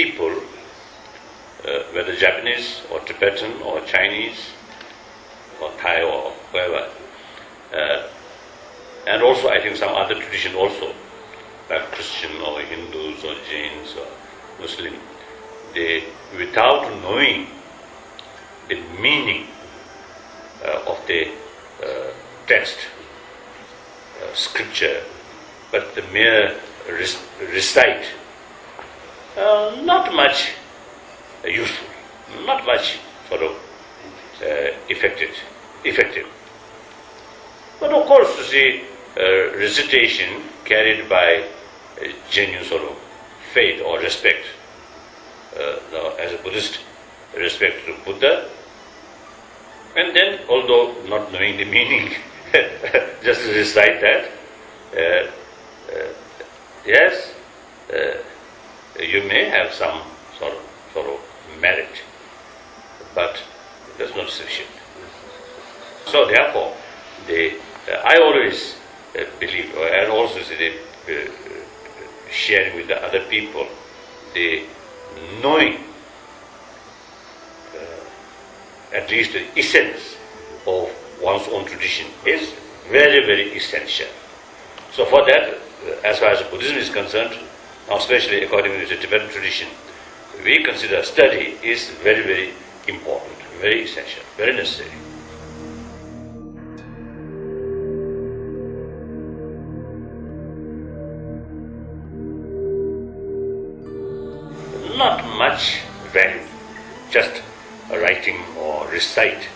people, whether Japanese or Tibetan or Chinese or Thai or whoever, and also I think some other tradition also, like Christian or Hindus or Jains or Muslim, they, without knowing the meaning of the text, scripture, but the mere recite, not much useful, not much sort of effective. But of course, you see, recitation carried by genuine sort of faith or respect, as a Buddhist, respect to Buddha, and then, although not knowing the meaning, just recite that, yes, you may have some sort of merit, but that's not sufficient. So therefore, I always believe, and also sharing with the other people, the knowing at least the essence of one's own tradition is very, very essential. So for that, as far as Buddhism is concerned, now especially according to the Tibetan tradition, we consider study is very, very important, very essential, very necessary. Not much value, just writing or recite,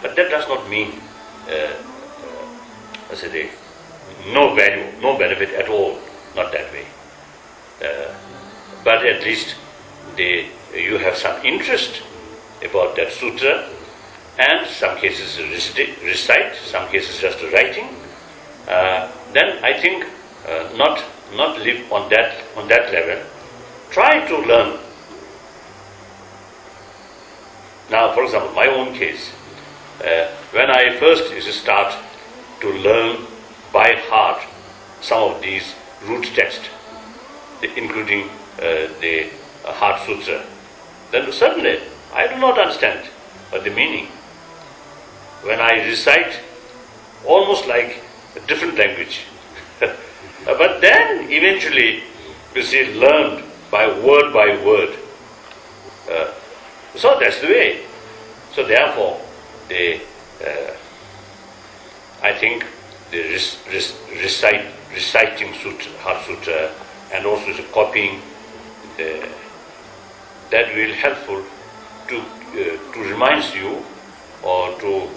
but that does not mean no value, no benefit at all, not that way. But at least you have some interest about that sutra, and some cases recite, some cases just writing. Then I think not live on that level. Try to learn. Now, for example, my own case, when I first used to start to learn by heart some of these root texts, including the Heart Sutra, then suddenly I do not understand the meaning. When I recite, almost like a different language. But then eventually, you see, learned by word. So that's the way. So therefore, I think the reciting sutra, Heart Sutra, and also the copying, that will helpful to remind you, or to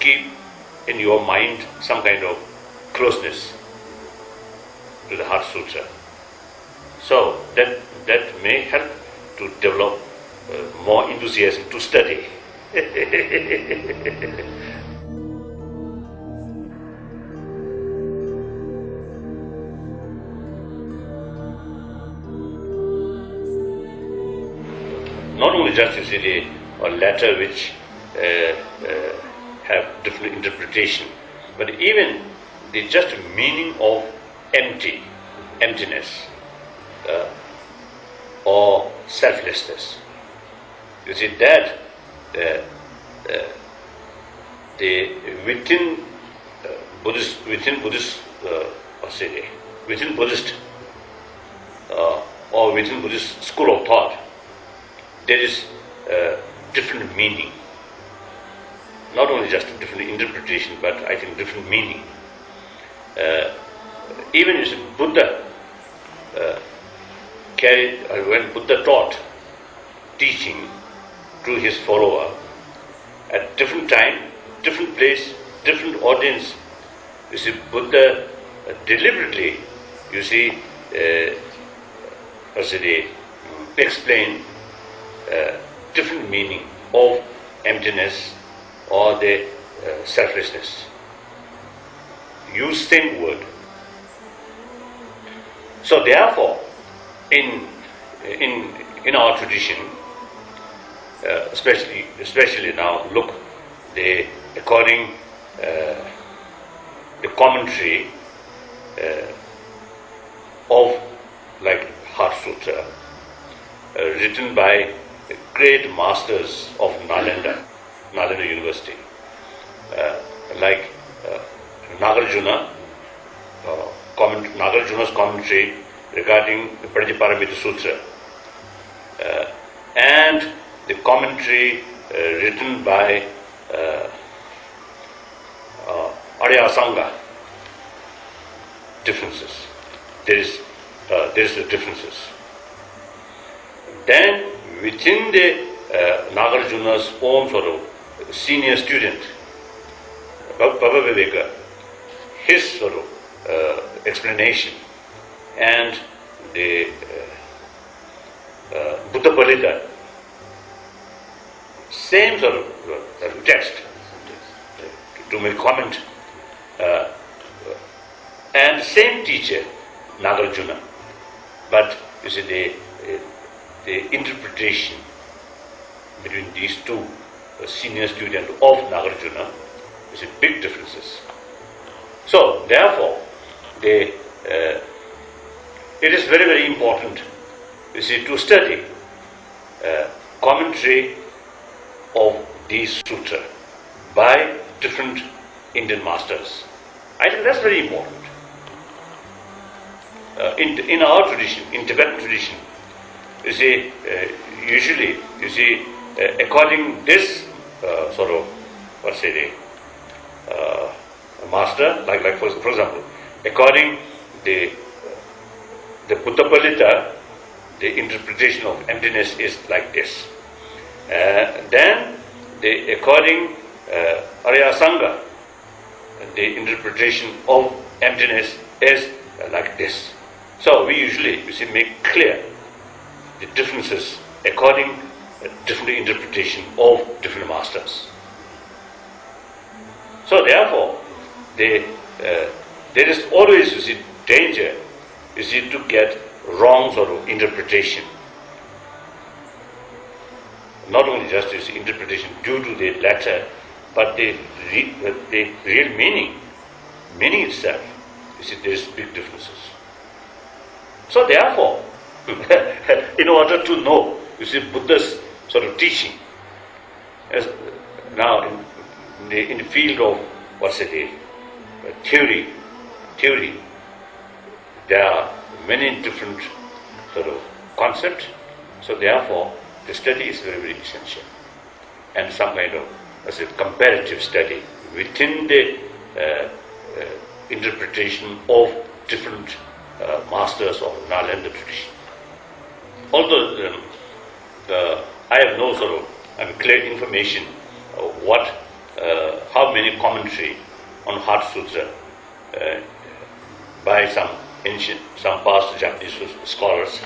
keep in your mind some kind of closeness to the Heart Sutra. So that may help to develop more enthusiasm to study. Not only just you see the letter which have different interpretation, but even the just meaning of emptiness or selflessness. You see that within Buddhist or within Buddhist school of thought, there is different meaning. Not only just different interpretation, but I think different meaning. Even as Buddha when Buddha taught, teaching to his follower, at different time, different place, different audience, you see, Buddha deliberately, you see, explain different meaning of emptiness or the selflessness. Use same word. So therefore, in our tradition, especially now, look, according the commentary of like Heart Sutra, written by great masters of Nalanda University, like Nagarjuna, Nagarjuna's commentary regarding the Pratiparamita Sutra, and the commentary written by Arya Sangha. Differences. There is the differences. Then within the Nagarjuna's own sort of senior student, Baba Viveka, his sort of explanation, and the Buddha Palita, same sort of text to make comment, and same teacher, Nagarjuna, but you see the interpretation between these two senior students of Nagarjuna is big differences. So therefore, it is very, very important, you see, to study commentary of these sutras by different Indian masters. I think that's very important. In our tradition, in Tibetan tradition, you see, usually, you see, according this sort of, master, like for example, according the Buddha Palita, the interpretation of emptiness is like this. Then, according Arya Sangha, the interpretation of emptiness is like this. So we usually, you see, make clear the differences according different interpretation of different masters. So therefore, there is always, you see, danger, you see, to get wrong sort of interpretation. Not only just, you see, interpretation due to the letter, but the real meaning itself, you see, there is big differences. So therefore, in order to know, you see, Buddha's sort of teaching, as now in the field of theory, there are many different sort of concepts. So therefore, the study is very, very essential, and some kind of as a comparative study within the interpretation of different masters of Nalanda tradition. Although I have no sort of clear information of how many commentary on Heart Sutra by some past Japanese scholars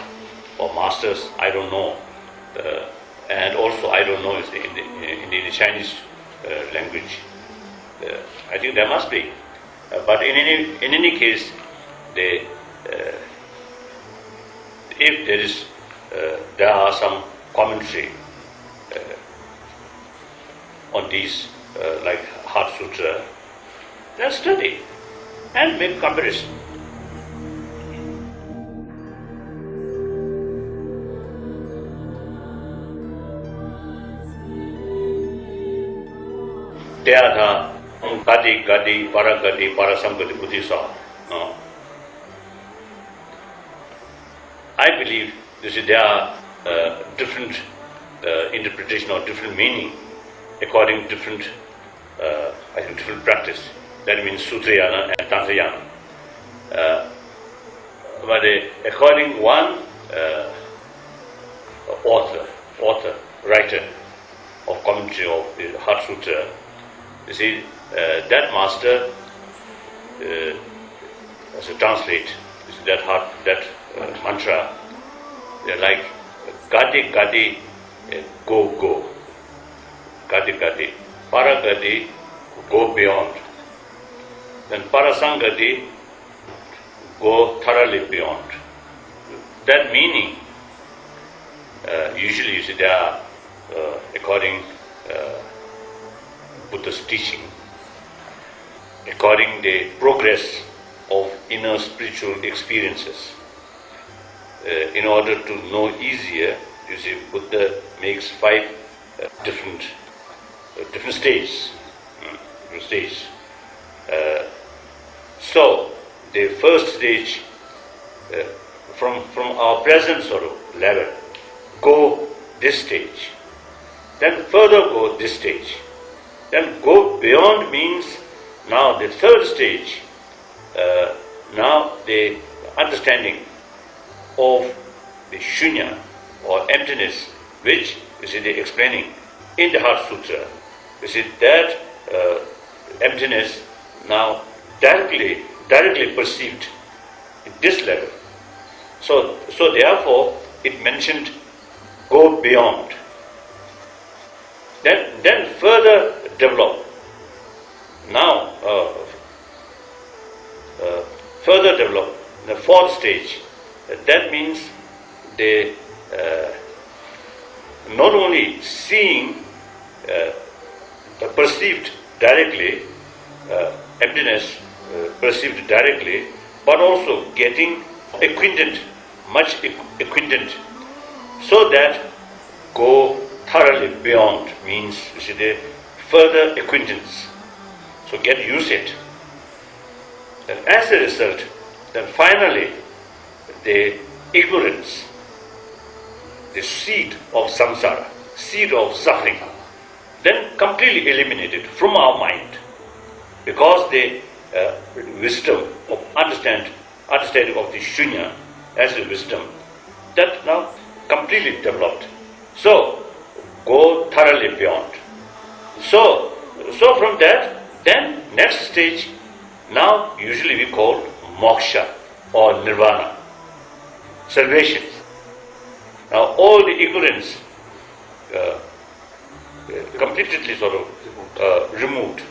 or masters, I don't know, and also I don't know in the Chinese language. I think there must be, but in any case, if there are some commentary on these like Heart Sutra, then study and make comparison. There are Gadi, Paragadi, Parasamgati, Buddhisa. I believe there are different interpretation or different meaning according to different practice. That means Sutrayana and Tantrayana. But according one writer of commentary of the Heart Sutra, you see, that master, as a translate, you see, that mantra, they're like Gadi Gadi, go. Gadi Gadi. Paragadi, go beyond. Then Parasangati, go thoroughly beyond. That meaning, usually, you see, they are according Buddha's teaching, according the progress of inner spiritual experiences, in order to know easier, you see, Buddha makes 5 different stages. So the first stage, from our present sort of level, go this stage, then further go this stage, then go beyond means now the third stage, now the understanding of the shunya or emptiness, which you see they explaining in the Heart Sutra. You see that emptiness now directly perceived at this level. So therefore it mentioned go beyond. Then further develop. Now further develop the fourth stage. That means they not only seeing perceived directly, emptiness perceived directly, but also getting acquainted, much acquainted, so that go thoroughly beyond means, you see, the further acquaintance. So get used it. And as a result, then finally the ignorance, the seed of samsara, seed of suffering, then completely eliminated from our mind, because the wisdom of understanding of the shunya as a wisdom, that now completely developed. So go thoroughly beyond. So from that, then next stage, now usually we call moksha or nirvana, salvation. Now all the ignorance completely sort of removed,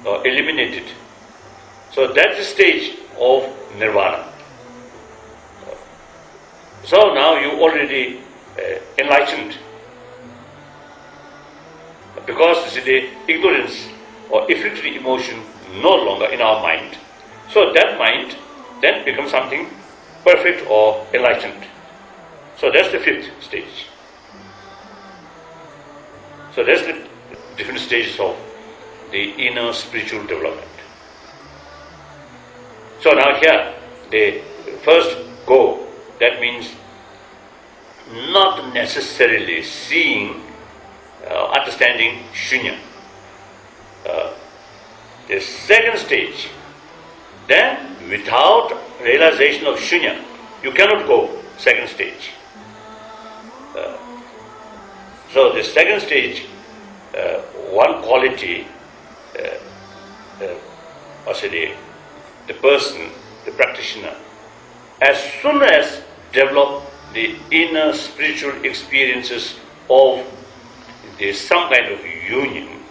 eliminated. So that's the stage of nirvana. So now you already enlightened, because you see the ignorance or effective emotion no longer in our mind. So that mind then becomes something perfect or enlightened. So that's the 5th stage. So that's the different stages of the inner spiritual development. So now here, the first go, that means not necessarily seeing, understanding shunya. The second stage, then without realization of shunya, you cannot go second stage. So the second stage, one quality, or say the person, the practitioner, as soon as develop the inner spiritual experiences of some kind of union,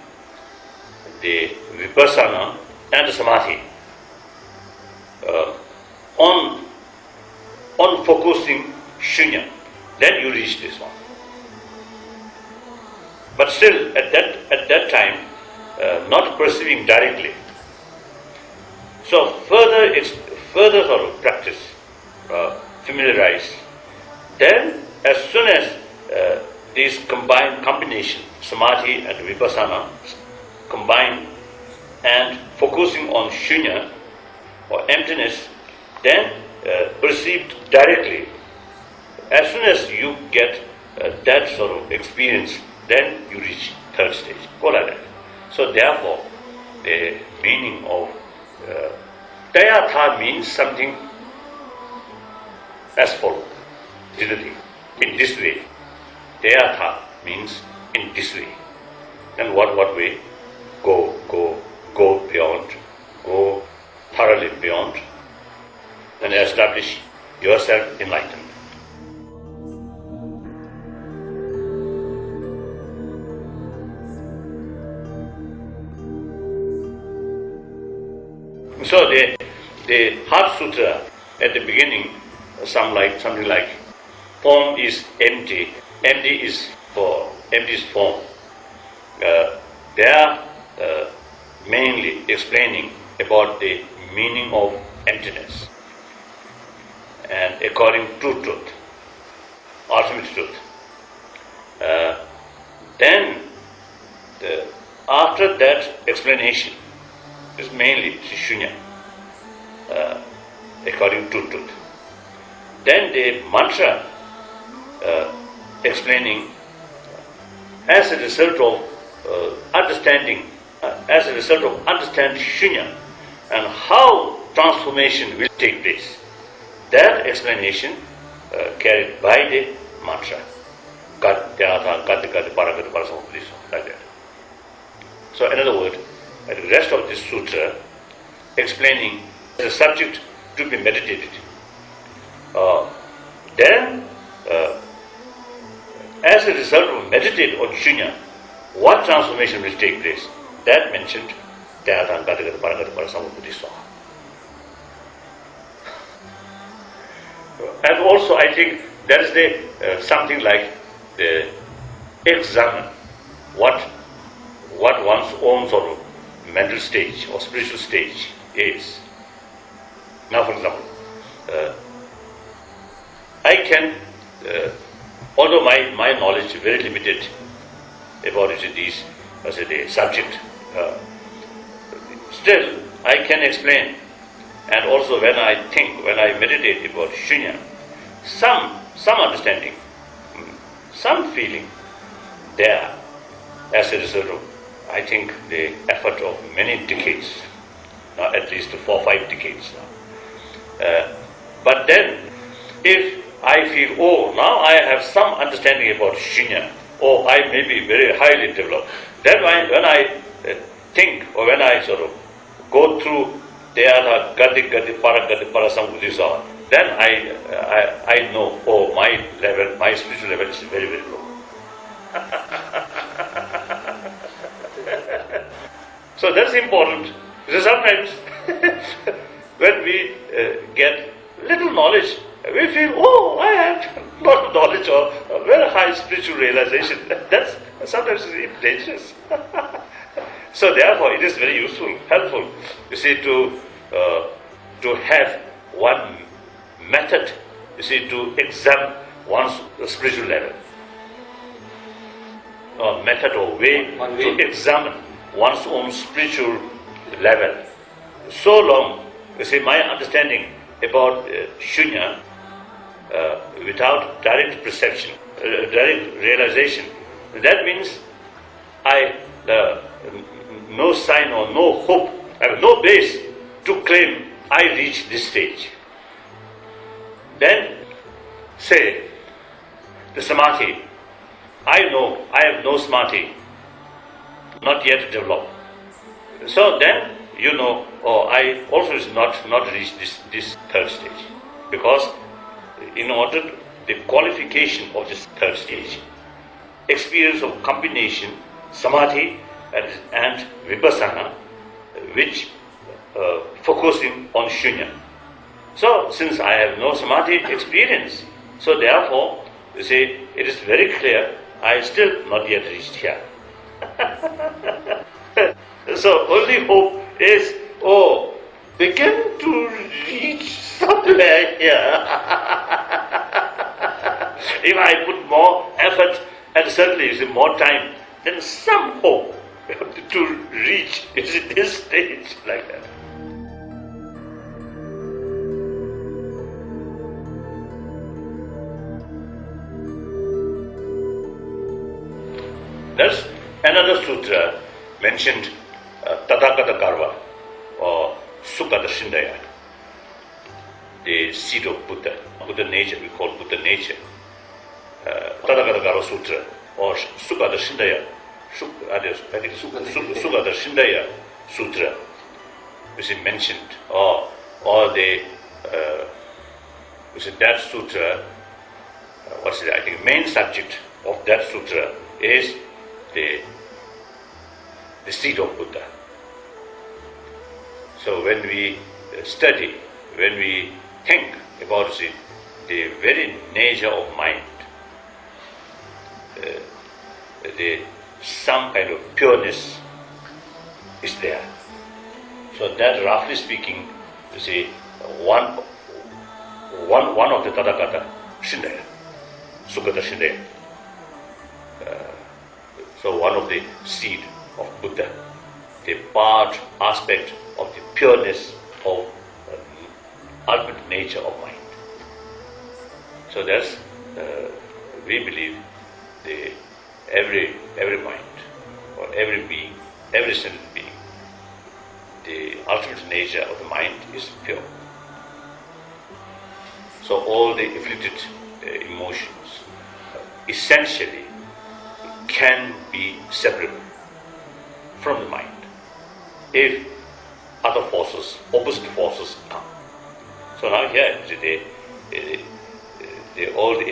the vipassana and the samadhi, on focusing shunya, then you reach this one. But still, at that time, not perceiving directly. So further sort of practice, familiarize. Then, as soon as these combination, samadhi and vipassana, combine and focusing on shunya or emptiness, then perceived directly. As soon as you get that sort of experience, then you reach third stage. Go like that. So therefore, the meaning of Dayatha means something as follows, literally, in this way. Dayatha means in this way. And what way? Go beyond, go thoroughly beyond, and establish yourself enlightened. So the Heart Sutra at the beginning, something like form is empty, empty is form. They are mainly explaining about the meaning of emptiness. and according to truth, ultimate truth. Then, after that explanation, is mainly shunya, according to truth. Then the mantra explaining as a result of understanding, shunya and how transformation will take place. That explanation carried by the mantra. Like that. So, in other words, the rest of this sutra explaining the subject to be meditated. Then, as a result of meditate on shunya, what transformation will take place? That mentioned. And also, I think that is the something like the examine what one's own sort of mental stage or spiritual stage is. Now, for example, I can, although my knowledge is very limited about these, the subject, still I can explain. And also when I meditate about shunya, some understanding, some feeling there as a result of, I think, the effort of many decades, at least 4 or 5 decades now. But then, if I feel, oh, now I have some understanding about shunya, or I may be very highly developed, then when I think, or when I sort of go through the other gati parasambudhisa, then I know, oh, my spiritual level is very, very low. So that's important. Because sometimes when we get little knowledge, we feel, oh, I have not knowledge or a very high spiritual realization. That's sometimes it's dangerous. So therefore, it is very useful, helpful, you see, to have one method, you see, to examine one's spiritual level. A method or way to examine one's own spiritual level. So long, you see, my understanding about shunya, without direct perception, direct realization, that means no sign or no hope, I have no base to claim I reach this stage. Then, say, the samadhi, I know I have no samadhi, not yet developed. So then, you know, oh, I also is not reached this third stage. Because in order, the qualification of this third stage, experience of combination, samadhi and vipassana, which focusing on shunya. So, since I have no samadhi experience, so therefore, you see, it is very clear, I still not yet reached here. So, only hope is, oh, begin to reach somewhere here. If I put more effort and certainly more time, then some hope to reach this stage like that. There's another sutra mentioned, Tathagata Garva, or Sukha Darshindaya, the seed of Buddha, Buddha nature, we call Buddha nature. Tathagata Garva Sutra, or Sukha Darshindaya, Sukha Darshindaya Sutra, which is mentioned, or the, which is that sutra, what's it, I think main subject of that sutra is the seed of Buddha. So when we study, when we think about the very nature of mind, some kind of pureness is there. So that, roughly speaking, you see, one one of the Tathagata Shindaya, Sukata Shindaya. So one of the seed of Buddha, the part, aspect of the pureness of ultimate nature of mind. So that's, we believe, every mind, or every being, every sentient being, the ultimate nature of the mind is pure. So all the afflicted emotions essentially can be separable from the mind if other forces, opposite forces come. So now here, all the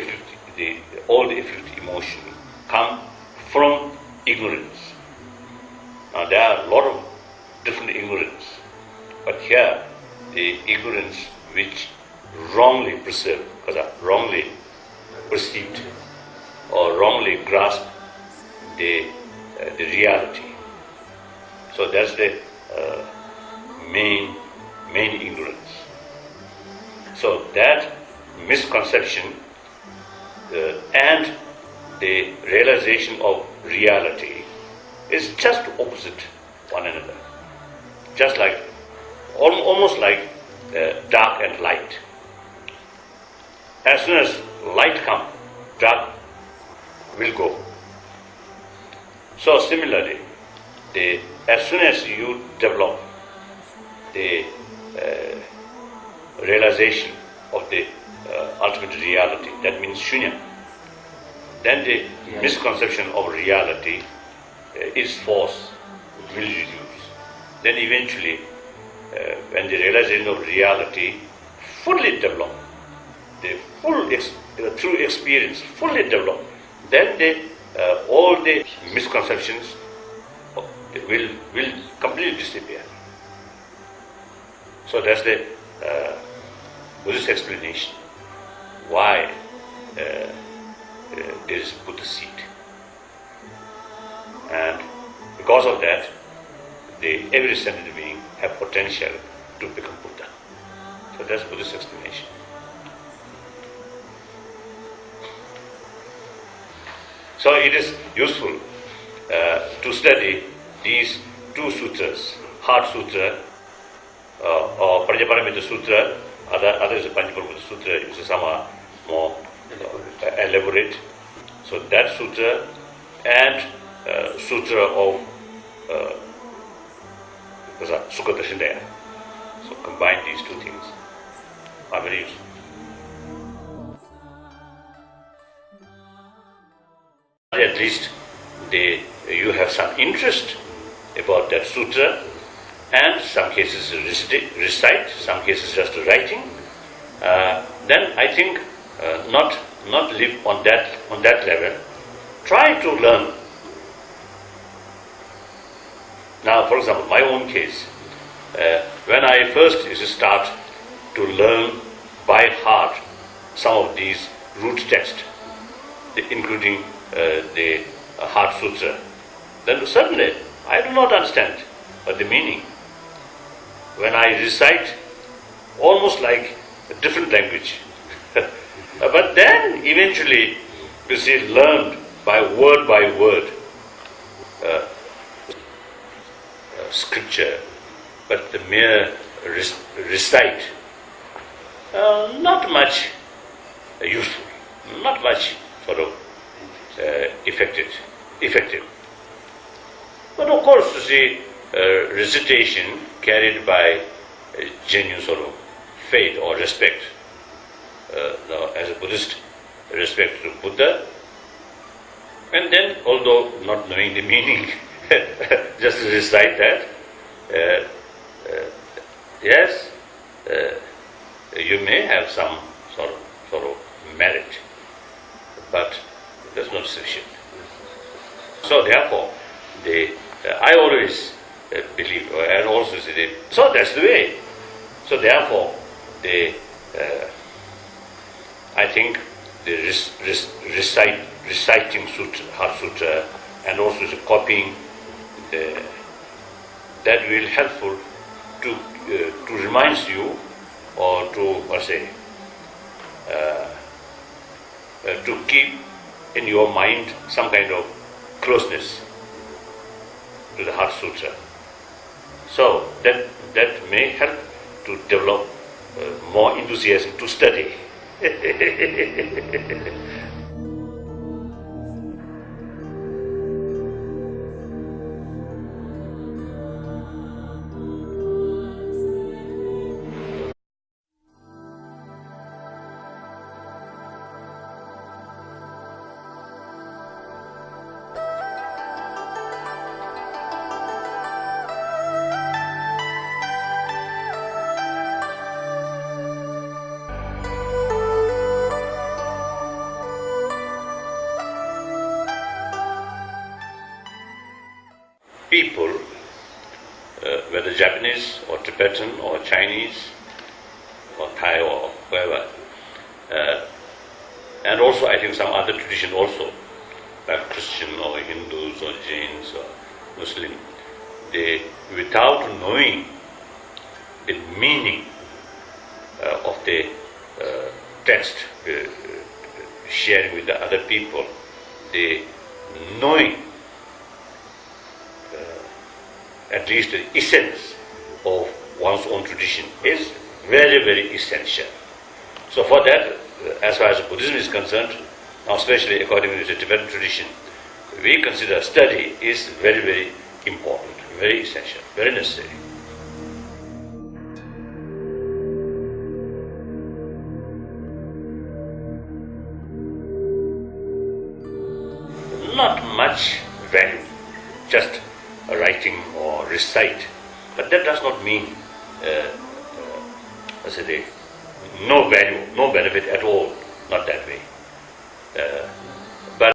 afflicted emotion come from ignorance. Now there are a lot of different ignorance, but here the ignorance which wrongly perceived, wrongly perceived or wrongly grasped the reality. So that's the main ignorance. So that misconception and the realization of reality is just opposite one another. Just like, almost like dark and light. As soon as light comes, dark will go. So similarly, as soon as you develop the realization of the ultimate reality, that means shunya, then the misconception of reality, its force will reduce. Then eventually, when the realization of reality fully develop, the through experience fully develop, then all the misconceptions will completely disappear. So that's the Buddhist explanation why there is Buddha seed. And because of that, every sentient being have potential to become Buddha. So that's Buddhist explanation. So it is useful to study these two sutras, Heart Sutra or Prajnaparamita Sutra. Other is a Panchaparamita Sutra, is somewhat more elaborate. So that sutra and sutra of Sukata Shindaya. So combine these two things are very useful. At least you have some interest about that sutra, and some cases recite, some cases just writing. Then I think not live on that level. Try to learn. Now, for example, my own case, when I first used to start to learn by heart some of these root texts, including the Heart Sutra, then suddenly I do not understand the meaning. When I recite, almost like a different language. But then eventually, you see, learned by word, scripture, but the mere recite, not much useful, not much sort of effective. But of course, you see, recitation carried by genuine sort of faith or respect. Now, as a Buddhist, respect to Buddha, and then, although not knowing the meaning, just recite that. Yes, you may have some sort of merit, but that's not sufficient. So therefore, I always believe, and also say, so that's the way. So therefore, I think the reciting sutra, Heart Sutra, and also the copying, that will helpful to remind you, or to to keep in your mind some kind of closeness to the Heart Sutra. So that may help to develop more enthusiasm to study. People, whether Japanese or Tibetan or Chinese or Thai or whoever, and also I think some other tradition also, like Christian or Hindus or Jains or Muslim, they, without knowing the meaning of the text, sharing with the other people, they knowing at least the essence of one's own tradition is very, very essential. So for that, as far as Buddhism is concerned, now especially according to the Tibetan tradition, we consider study is very, very important, very essential, very necessary. Not much value, just writing or recite, but that does not mean no value, no benefit at all, not that way.